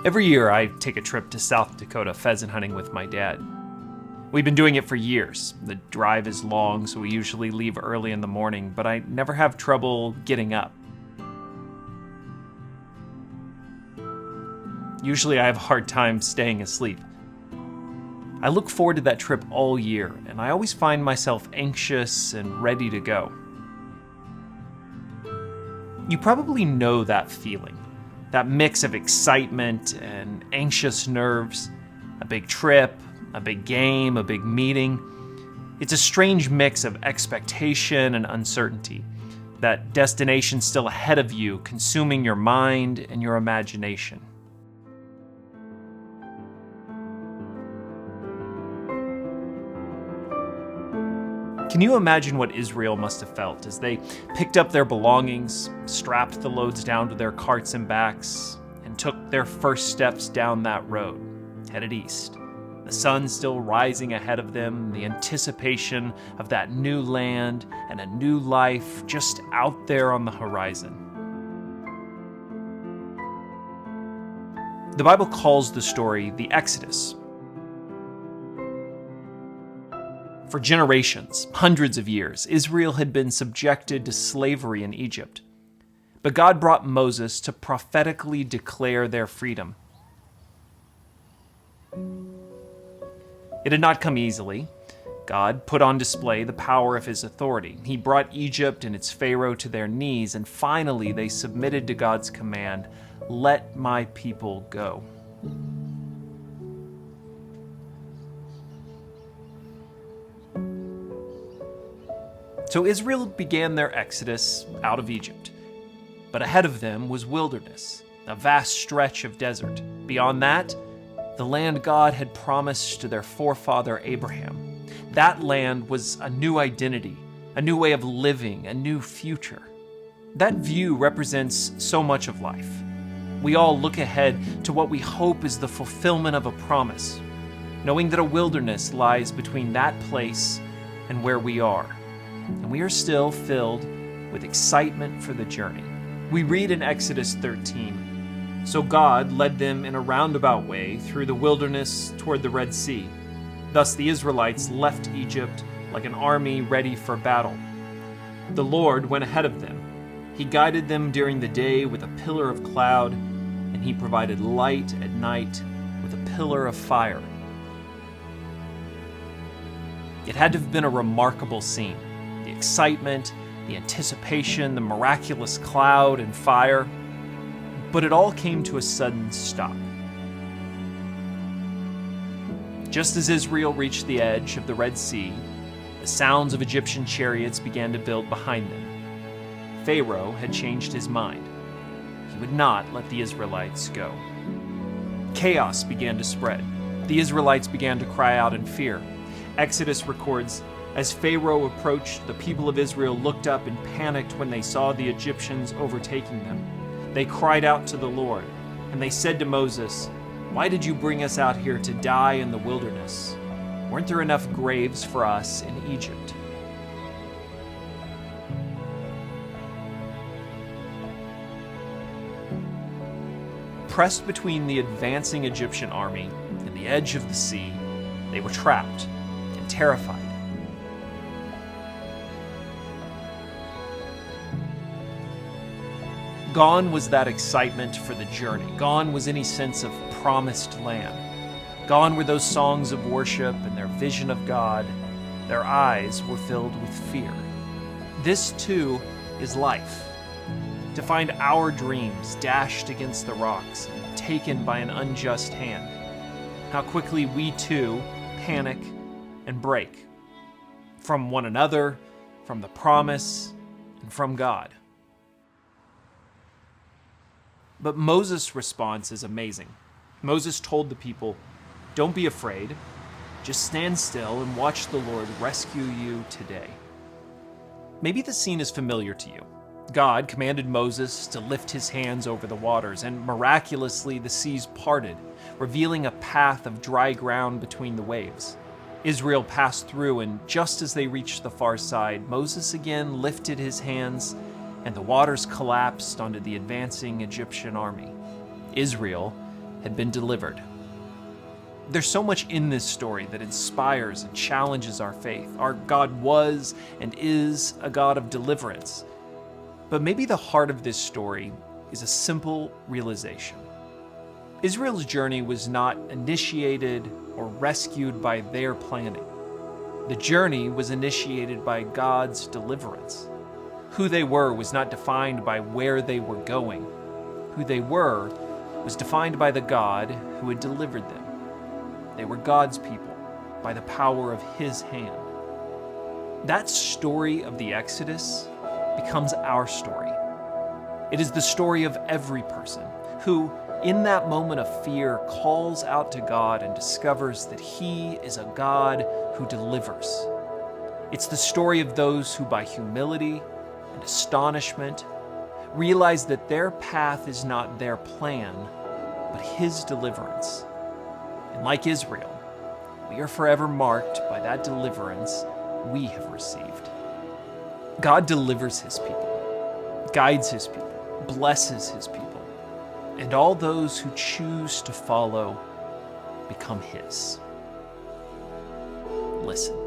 Every year I take a trip to South Dakota pheasant hunting with my dad. We've been doing it for years. The drive is long, so we usually leave early in the morning, but I never have trouble getting up. Usually I have a hard time staying asleep. I look forward to that trip all year, and I always find myself anxious and ready to go. You probably know that feeling. That mix of excitement and anxious nerves, a big trip, a big game, a big meeting. It's a strange mix of expectation and uncertainty. That destination still ahead of you, consuming your mind and your imagination. Can you imagine what Israel must have felt as they picked up their belongings, strapped the loads down to their carts and backs, and took their first steps down that road, headed east? The sun still rising ahead of them, the anticipation of that new land and a new life just out there on the horizon. The Bible calls the story the Exodus. For generations, hundreds of years, Israel had been subjected to slavery in Egypt. But God brought Moses to prophetically declare their freedom. It had not come easily. God put on display the power of his authority. He brought Egypt and its Pharaoh to their knees, and finally they submitted to God's command, "Let my people go." So Israel began their exodus out of Egypt. But ahead of them was wilderness, a vast stretch of desert. Beyond that, the land God had promised to their forefather Abraham. That land was a new identity, a new way of living, a new future. That view represents so much of life. We all look ahead to what we hope is the fulfillment of a promise, knowing that a wilderness lies between that place and where we are. And we are still filled with excitement for the journey. We read in Exodus 13, "So God led them in a roundabout way through the wilderness toward the Red Sea. Thus the Israelites left Egypt like an army ready for battle. The Lord went ahead of them. He guided them during the day with a pillar of cloud, and he provided light at night with a pillar of fire." It had to have been a remarkable scene. The excitement, the anticipation, the miraculous cloud and fire. But it all came to a sudden stop. Just as Israel reached the edge of the Red Sea, the sounds of Egyptian chariots began to build behind them. Pharaoh had changed his mind. He would not let the Israelites go. Chaos began to spread. The Israelites began to cry out in fear. Exodus records, "As Pharaoh approached, the people of Israel looked up and panicked when they saw the Egyptians overtaking them. They cried out to the Lord, and they said to Moses, 'Why did you bring us out here to die in the wilderness? Weren't there enough graves for us in Egypt?'" Pressed between the advancing Egyptian army and the edge of the sea, they were trapped and terrified. Gone was that excitement for the journey. Gone was any sense of promised land. Gone were those songs of worship and their vision of God. Their eyes were filled with fear. This too is life. To find our dreams dashed against the rocks and taken by an unjust hand. How quickly we too panic and break. From one another, from the promise, and from God. But Moses' response is amazing. Moses told the people, "Don't be afraid. Just stand still and watch the Lord rescue you today." Maybe the scene is familiar to you. God commanded Moses to lift his hands over the waters, and miraculously the seas parted, revealing a path of dry ground between the waves. Israel passed through, and just as they reached the far side, Moses again lifted his hands, and the waters collapsed onto the advancing Egyptian army. Israel had been delivered. There's so much in this story that inspires and challenges our faith. Our God was and is a God of deliverance. But maybe the heart of this story is a simple realization. Israel's journey was not initiated or rescued by their planning. The journey was initiated by God's deliverance. Who they were was not defined by where they were going. Who they were was defined by the God who had delivered them. They were God's people by the power of His hand. That story of the Exodus becomes our story. It is the story of every person who, in that moment of fear, calls out to God and discovers that He is a God who delivers. It's the story of those who, by humility and astonishment, realize that their path is not their plan, but His deliverance. And like Israel, we are forever marked by that deliverance we have received. God delivers His people, guides His people, blesses His people, and all those who choose to follow become His. Listen.